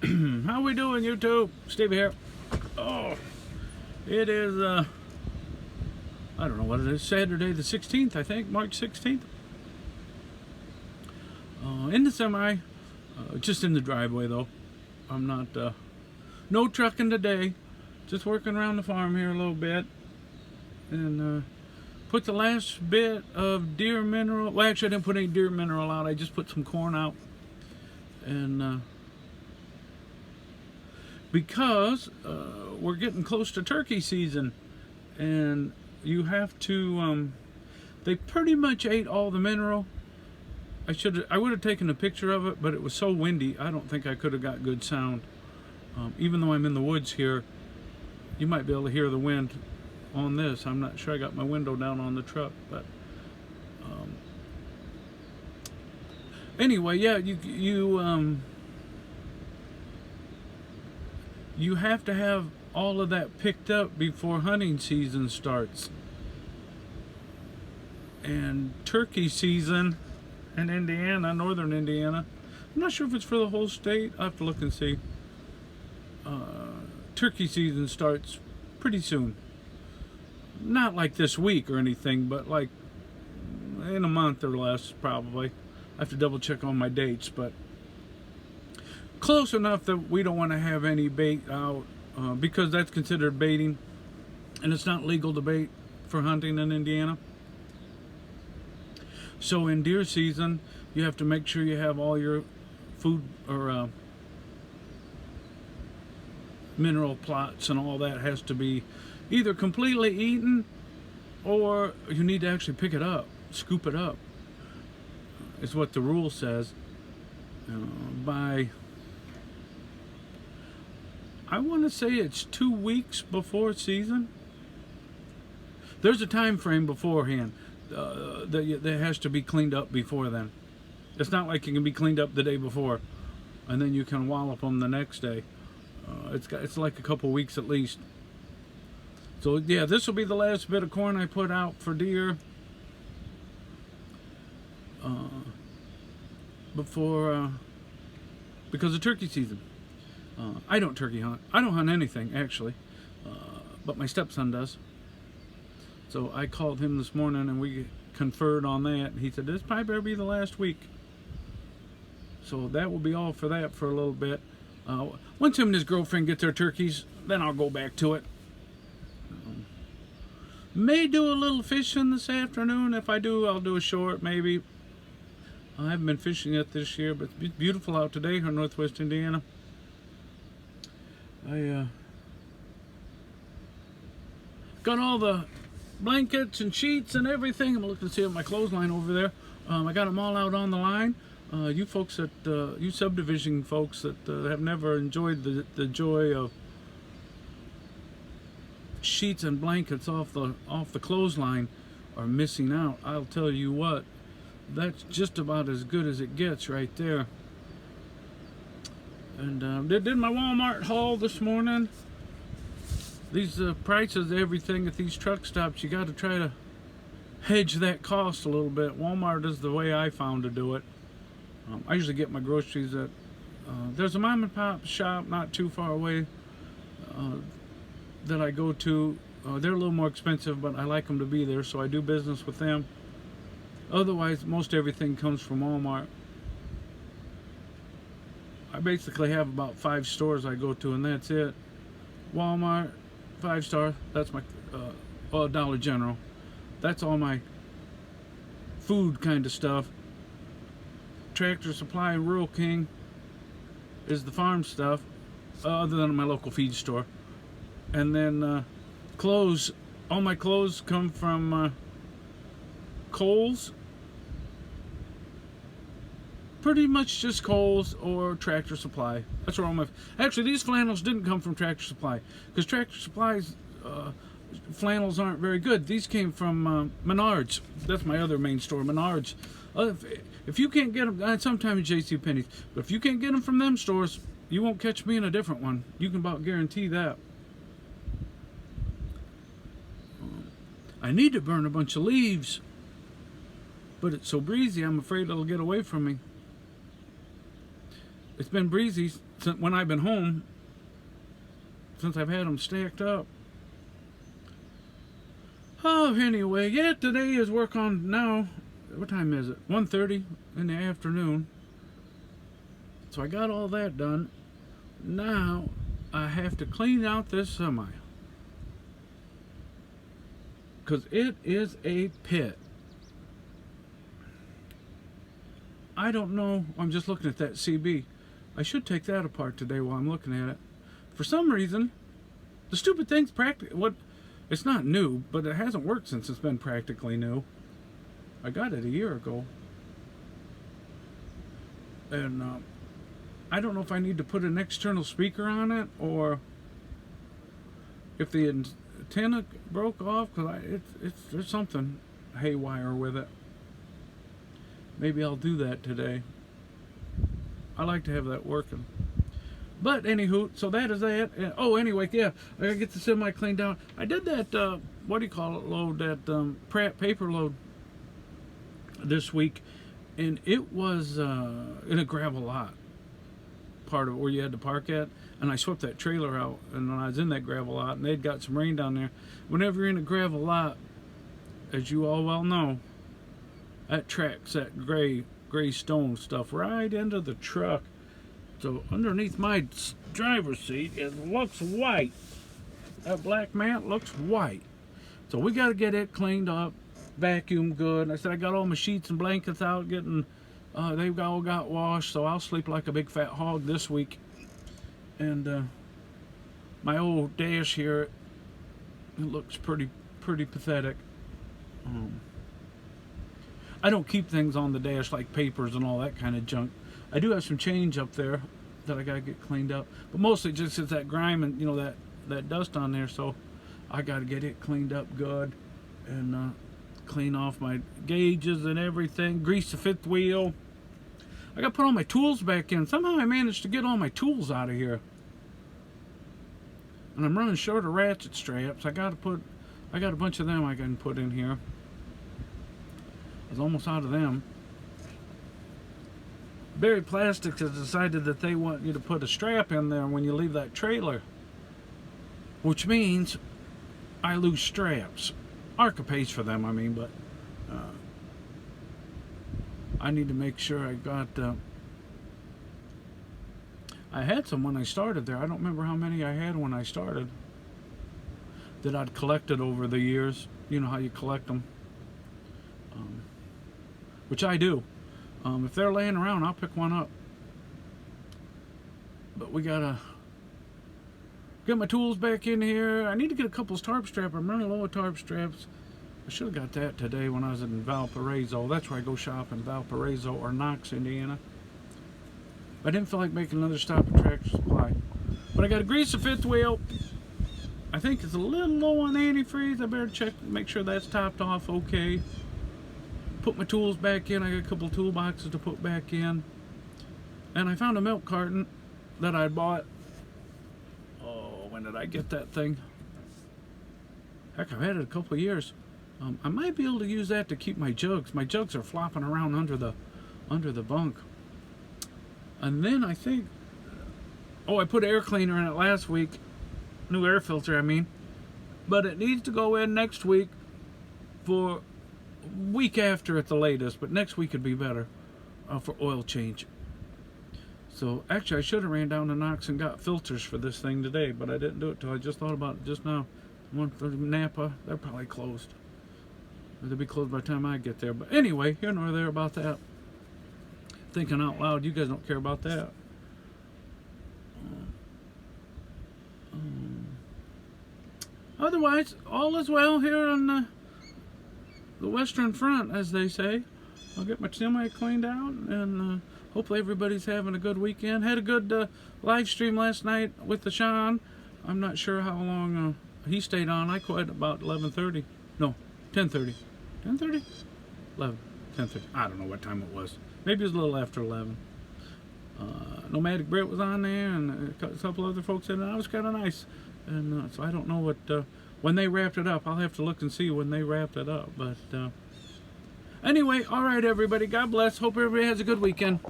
How we doing, YouTube? Steve here. Oh, it is, I don't know what it is, Saturday the 16th, I think, March 16th. In the semi, just in the driveway, though. I'm not, no trucking today. Just working around the farm here a little bit. And, put the last bit of deer mineral, well, actually I didn't put any deer mineral out, I just put some corn out. And, because we're getting close to turkey season, and you have to, they pretty much ate all the mineral. I would have taken a picture of it, but it was so windy, I don't think I could have got good sound. Even though I'm in the woods here, you might be able to hear the wind on this. I'm not sure, I got my window down on the truck, but anyway, yeah, you have to have all of that picked up before hunting season starts. And turkey season in Indiana, northern Indiana, I'm not sure if it's for the whole state, I'll have to look and see. Turkey season starts pretty soon. Not like this week or anything, but like in a month or less, probably. I have to double check on my dates, but close enough that we don't want to have any bait out, because that's considered baiting, and it's not legal to bait for hunting in Indiana. So in deer season, you have to make sure you have all your food or mineral plots and all that has to be either completely eaten, or you need to actually pick it up, scoop it up, is what the rule says. By, I want to say it's 2 weeks before season. There's a time frame beforehand that has to be cleaned up before then. It's not like it can be cleaned up the day before and then you can wallop them the next day. It's like a couple weeks at least. So yeah, this will be the last bit of corn I put out for deer because of turkey season. I don't turkey hunt. I don't hunt anything actually, but my stepson does. So I called him this morning and we conferred on that. He said this probably better be the last week. So that will be all for that for a little bit. Once him and his girlfriend get their turkeys, then I'll go back to it. May do a little fishing this afternoon. If I do, I'll do a short maybe. I haven't been fishing yet this year, but it's beautiful out today here in northwest Indiana. I got all the blankets and sheets and everything. I'm looking to see my clothesline over there. I got them all out on the line. You folks that, you subdivision folks that have never enjoyed the joy of sheets and blankets off the clothesline are missing out. I'll tell you what, that's just about as good as it gets right there. And did my Walmart haul this morning. These prices of everything at these truck stops, you got to try to hedge that cost a little bit. Walmart is the way I found to do it. I usually get my groceries at, there's a mom and pop shop not too far away that I go to. They're a little more expensive, but I like them to be there, so I do business with them. Otherwise, most everything comes from Walmart. I basically have about 5 stores I go to, and that's it. Walmart, 5-star, that's my, Dollar General. That's all my food kind of stuff. Tractor Supply and Rural King is the farm stuff, other than my local feed store. And then clothes, all my clothes come from Kohl's. Pretty much just Kohl's or Tractor Supply. That's where all my, actually these flannels didn't come from Tractor Supply, because Tractor Supply's flannels aren't very good. These came from Menards. That's my other main store, Menards. If you can't get them, sometimes JCPenney's, but if you can't get them from them stores, you won't catch me in a different one. You can about guarantee that. I need to burn a bunch of leaves, but it's so breezy, I'm afraid it'll get away from me. It's been breezy since when I've been home, since I've had them stacked up. Oh, anyway, yeah, today is work on now. What time is it? 1:30 in the afternoon. So I got all that done. Now I have to clean out this semi, because it is a pit. I don't know. I'm just looking at that CB. I should take that apart today while I'm looking at it. For some reason, the stupid thing's it's not new, but it hasn't worked since it's been practically new. I got it a year ago. And I don't know if I need to put an external speaker on it, or if the antenna broke off, because there's something haywire with it. Maybe I'll do that today. I like to have that working. But anywho, so that is that. Oh, anyway, yeah, I gotta get the semi cleaned out. I did that, what do you call it, load, that Pratt paper load this week, and it was in a gravel lot, part of where you had to park at, and I swept that trailer out, and when I was in that gravel lot, and they'd got some rain down there. Whenever you're in a gravel lot, as you all well know, that tracks that gray stone stuff right into the truck. So underneath my driver's seat, it looks white. That black mat looks white. So we got to get it cleaned up, vacuumed good. I said I got all my sheets and blankets out, getting they've all got washed. So I'll sleep like a big fat hog this week. And my old dash here, it looks pretty pathetic. I don't keep things on the dash like papers and all that kind of junk. I do have some change up there that I gotta get cleaned up, but mostly just it's that grime and that dust on there. So I gotta get it cleaned up good and clean off my gauges and everything. Grease the fifth wheel. I gotta put all my tools back in. Somehow I managed to get all my tools out of here, and I'm running short of ratchet straps. I got a bunch of them I can put in here. I was almost out of them. Berry Plastics has decided that they want you to put a strap in there when you leave that trailer, which means I lose straps. ARCA pays for them, I mean, but I need to make sure I got I had some when I started there. I don't remember how many I had when I started that I'd collected over the years. You know how you collect them, which I do. If they're laying around, I'll pick one up. But we gotta get my tools back in here. I need to get a couple of tarp straps. I'm running low of tarp straps. I should have got that today when I was in Valparaiso. That's where I go shopping, Valparaiso or Knox, Indiana. I didn't feel like making another stop at Tractor Supply. But I gotta grease the fifth wheel. I think it's a little low on the antifreeze. I better check, make sure that's topped off okay. Put my tools back in. I got a couple of toolboxes to put back in. And I found a milk carton that I bought. Oh, when did I get that thing? Heck, I've had it a couple of years. I might be able to use that to keep my jugs. My jugs are flopping around under the bunk. And then I think, I put air cleaner in it last week. New air filter, I mean. But it needs to go in next week for week after at the latest, but next week would be better for oil change. So actually I should have ran down to Knox and got filters for this thing today, but I didn't do it till I just thought about it just now. One for Napa, they're probably closed. They'll be closed by the time I get there. But anyway, here nor there about that. Thinking out loud, you guys don't care about that. Otherwise, all is well here on the Western Front, as they say. I'll get my semi cleaned out, and hopefully everybody's having a good weekend. Had a good live stream last night with the Sean. I'm not sure how long he stayed on. I quit about 11:30. No, 10:30. 10:30? 11. 10:30. I don't know what time it was. Maybe it was a little after 11. Nomadic Brit was on there, and a couple other folks in it. That was kind of nice. And so I don't know what when they wrapped it up. I'll have to look and see when they wrapped it up. But anyway, all right, everybody. God bless. Hope everybody has a good weekend.